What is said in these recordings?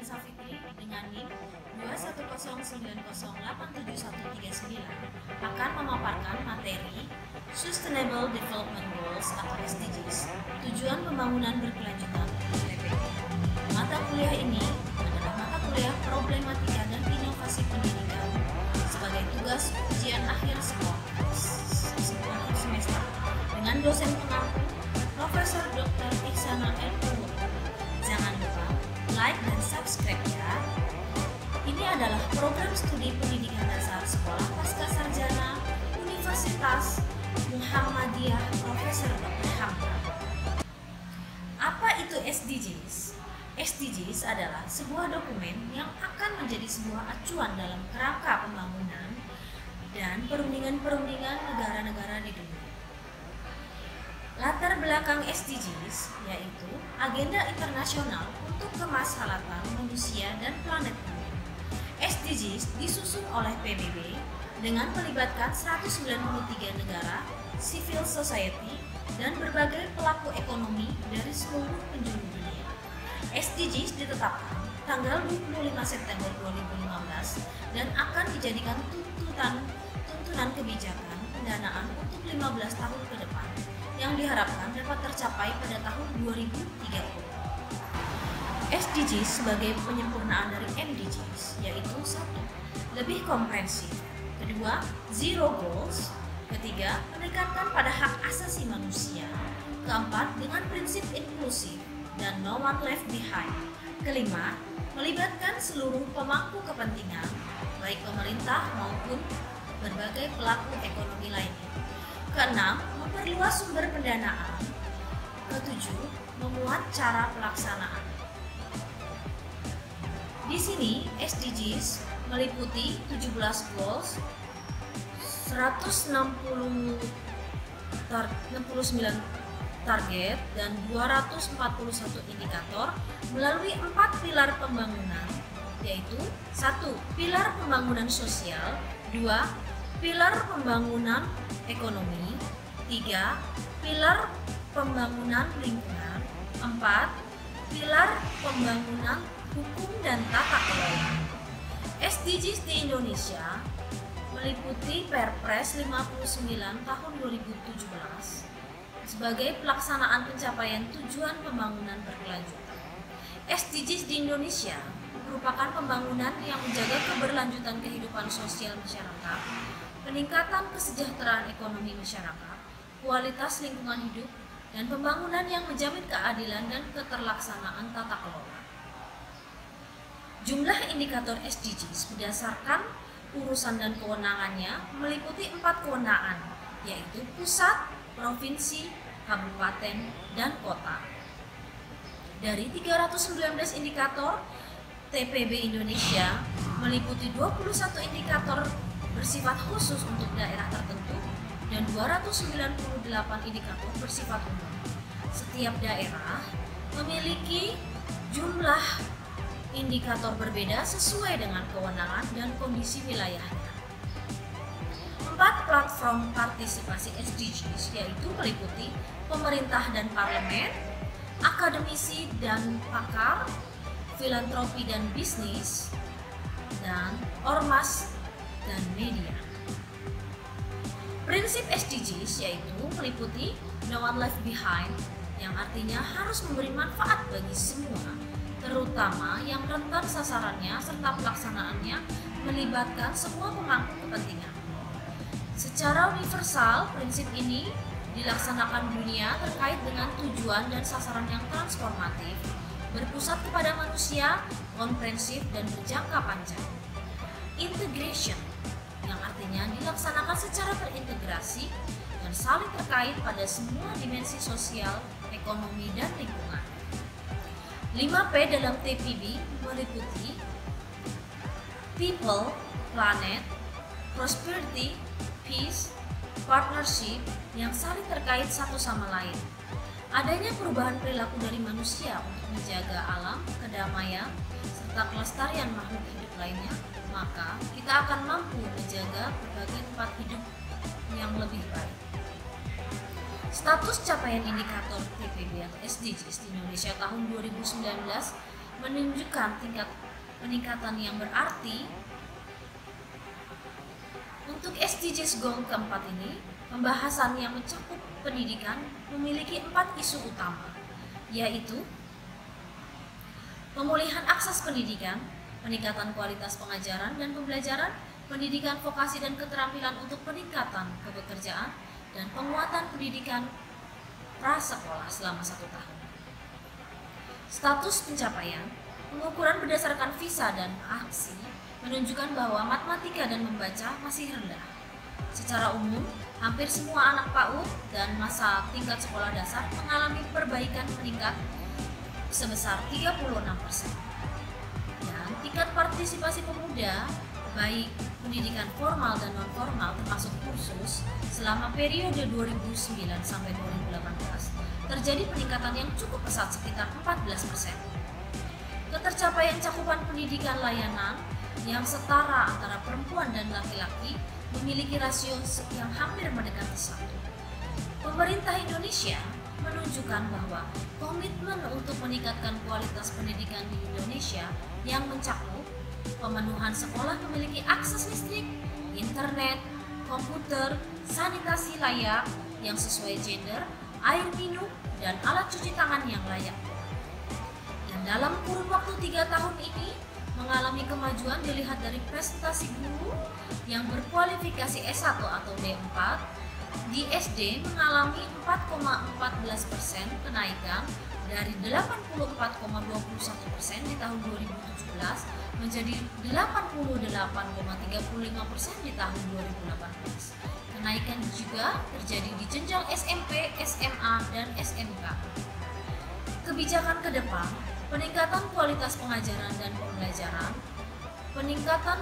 Safitri dengan NIM 21090871139 akan memaparkan materi Sustainable Development Goals atau SDGs, tujuan pembangunan berkelanjutan (TPB). Mata kuliah ini adalah mata kuliah problematika dan inovasi pendidikan sebagai tugas ujian akhir sekolah semester dengan dosen pengampu Profesor Dr. Iksana L. Purwoko. Jangan lupa like dan subscribe ya. Ini adalah program studi pendidikan dasar Sekolah Pasca Sarjana Universitas Muhammadiyah Profesor Dr. Hamka. Apa itu SDGs? SDGs adalah sebuah dokumen yang akan menjadi sebuah acuan dalam kerangka pembangunan dan perundingan-perundingan negara-negara di dunia. Latar belakang SDGs yaitu agenda internasional untuk kemaslahatan manusia dan planet bumi. SDGs disusun oleh PBB dengan melibatkan 193 negara, civil society, dan berbagai pelaku ekonomi dari seluruh penjuru dunia. SDGs ditetapkan tanggal 25 September 2015 dan akan dijadikan tuntunan kebijakan pendanaan untuk 15 tahun ke depan yang diharapkan dapat tercapai pada tahun 2030. SDGs sebagai penyempurnaan dari MDGs yaitu 1. Lebih komprehensif, 2. Zero goals, 3. Menekankan pada hak asasi manusia, 4. Dengan prinsip inklusif dan no one left behind, 5. Melibatkan seluruh pemangku kepentingan baik pemerintah maupun berbagai pelaku ekonomi lainnya, 6. Memperluas sumber pendanaan, 7. Memuat cara pelaksanaan. Di sini SDGs meliputi 17 goals, 169 target dan 241 indikator melalui 4 pilar pembangunan, yaitu 1. Pilar pembangunan sosial, 2. Pilar pembangunan ekonomi, 3. Pilar pembangunan lingkungan, 4. Pilar pembangunan hukum dan tata kelola. SDGs di Indonesia meliputi Perpres 59 tahun 2017 sebagai pelaksanaan pencapaian tujuan pembangunan berkelanjutan. SDGs di Indonesia merupakan pembangunan yang menjaga keberlanjutan kehidupan sosial masyarakat, peningkatan kesejahteraan ekonomi masyarakat, kualitas lingkungan hidup, dan pembangunan yang menjamin keadilan dan keterlaksanaan tata kelola. Jumlah indikator SDGs berdasarkan urusan dan kewenangannya meliputi 4 kewenangan, yaitu pusat, provinsi, kabupaten, dan kota. Dari 319 indikator, TPB Indonesia meliputi 21 indikator bersifat khusus untuk daerah tertentu dan 298 indikator bersifat umum. Setiap daerah memiliki jumlah indikator berbeda sesuai dengan kewenangan dan kondisi wilayahnya. 4 platform partisipasi SDGs yaitu meliputi pemerintah dan parlemen, akademisi dan pakar, filantropi dan bisnis, dan ormas dan media. Prinsip SDGs yaitu meliputi no one left behind, yang artinya harus memberi manfaat bagi semua, terutama yang rentan sasarannya serta pelaksanaannya melibatkan semua pemangku kepentingan. Secara universal, prinsip ini dilaksanakan dunia terkait dengan tujuan dan sasaran yang transformatif, berpusat kepada manusia, komprehensif, dan berjangka panjang. Integration, yang artinya dilaksanakan secara terintegrasi dan saling terkait pada semua dimensi sosial, ekonomi, dan lingkungan. 5P dalam TPB meliputi People, Planet, Prosperity, Peace, Partnership yang saling terkait satu sama lain. Adanya perubahan perilaku dari manusia untuk menjaga alam, kedamaian, serta kelestarian makhluk hidup lainnya, maka kita akan mampu menjaga berbagai tempat hidup yang lebih baik. Status capaian indikator TPB atau SDGs di Indonesia tahun 2019 menunjukkan tingkat peningkatan yang berarti. Untuk SDGs Goal keempat ini, pembahasan yang mencakup pendidikan memiliki 4 isu utama, yaitu pemulihan akses pendidikan, peningkatan kualitas pengajaran dan pembelajaran, pendidikan vokasi dan keterampilan untuk peningkatan kepekerjaan, dan penguatan pendidikan prasekolah selama 1 tahun. Status pencapaian, pengukuran berdasarkan visa dan aksi menunjukkan bahwa matematika dan membaca masih rendah. Secara umum, hampir semua anak PAUD dan masa tingkat sekolah dasar mengalami perbaikan meningkat sebesar 36%. Dan tingkat partisipasi pemuda, baik pendidikan formal dan non-formal termasuk kursus, selama periode 2009 sampai 2018 terjadi peningkatan yang cukup pesat sekitar 14%. Ketercapaian cakupan pendidikan layanan yang setara antara perempuan dan laki-laki memiliki rasio yang hampir mendekati 1. Pemerintah Indonesia menunjukkan bahwa komitmen untuk meningkatkan kualitas pendidikan di Indonesia yang mencakup pemenuhan sekolah memiliki akses listrik, internet, komputer, sanitasi layak yang sesuai gender, air minum, dan alat cuci tangan yang layak. Dan dalam kurun waktu 3 tahun ini mengalami kemajuan dilihat dari prestasi guru yang berkualifikasi S1 atau D4 di SD mengalami 4,14% kenaikan dari 84,21% di tahun 2017 menjadi 88,35% di tahun 2018. Kenaikan juga terjadi di jenjang SMP, SMA, dan SMK. Kebijakan ke depan, peningkatan kualitas pengajaran dan pembelajaran, peningkatan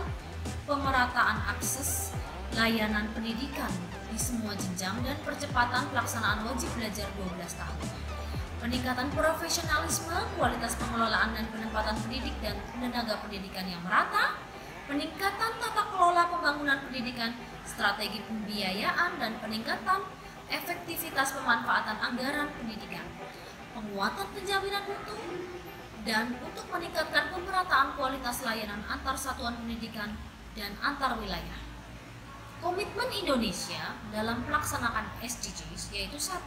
pemerataan akses layanan pendidikan di semua jenjang dan percepatan pelaksanaan wajib belajar 12 tahun. Peningkatan profesionalisme, kualitas pengelolaan dan penempatan pendidik dan tenaga pendidikan yang merata, peningkatan tata kelola pembangunan pendidikan, strategi pembiayaan dan peningkatan efektivitas pemanfaatan anggaran pendidikan, penguatan penjaminan mutu, dan untuk meningkatkan pemerataan kualitas layanan antar satuan pendidikan dan antar wilayah. Komitmen Indonesia dalam pelaksanaan SDGs yaitu 1.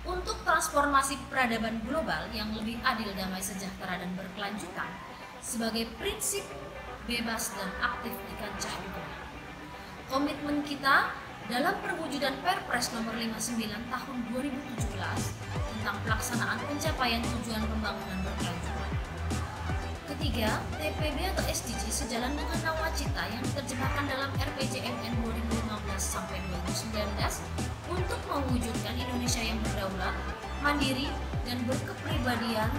Untuk transformasi peradaban global yang lebih adil, damai, sejahtera, dan berkelanjutan sebagai prinsip bebas dan aktif di kancah dunia. Komitmen kita dalam perwujudan Perpres nomor 59 tahun 2017 tentang pelaksanaan pencapaian tujuan pembangunan berkelanjutan. Ketiga, TPB atau SDG sejalan dengan nawacita yang diterjemahkan dalam RPJMN 2015-2019 untuk mewujudkan Indonesia yang berdaulat, mandiri, dan berkepribadian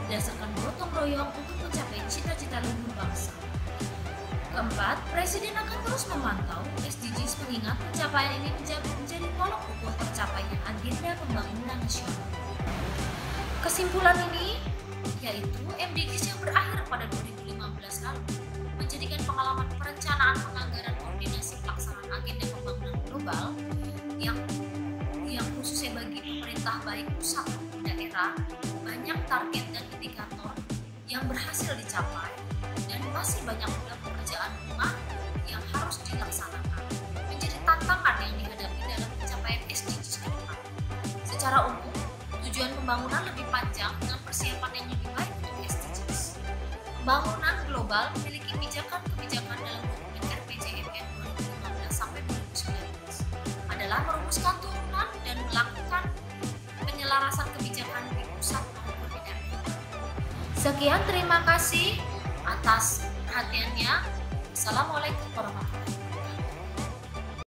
berdasarkan gotong royong untuk mencapai cita-cita luhur bangsa. Keempat, Presiden akan terus memantau SDGs mengingat pencapaian ini menjadi tolok ukur tercapainya agenda pembangunan nasional. Kesimpulan ini yaitu MDGs yang berakhir pada 2015 lalu menjadikan pengalaman perencanaan penganggaran koordinasi pelaksanaan agenda pembangunan global yang khususnya bagi pemerintah baik pusat maupun daerah banyak target dan indikator yang berhasil dicapai dan masih banyak pula pekerjaan rumah yang harus dilaksanakan menjadi tantangan yang dihadapi dalam pencapaian SDGs ke depan. Secara umum, tujuan pembangunan lebih panjang dengan persiapan yang lebih baik untuk SDGs. Pembangunan global memiliki kebijakan dalam dokumen RPJMN 2015-2019 adalah merumuskan turunan dan melakukan penyelarasan kebijakan di pusat maupun di daerah. Sekian, terima kasih atas perhatiannya. Assalamualaikum warahmatullahi wabarakatuh.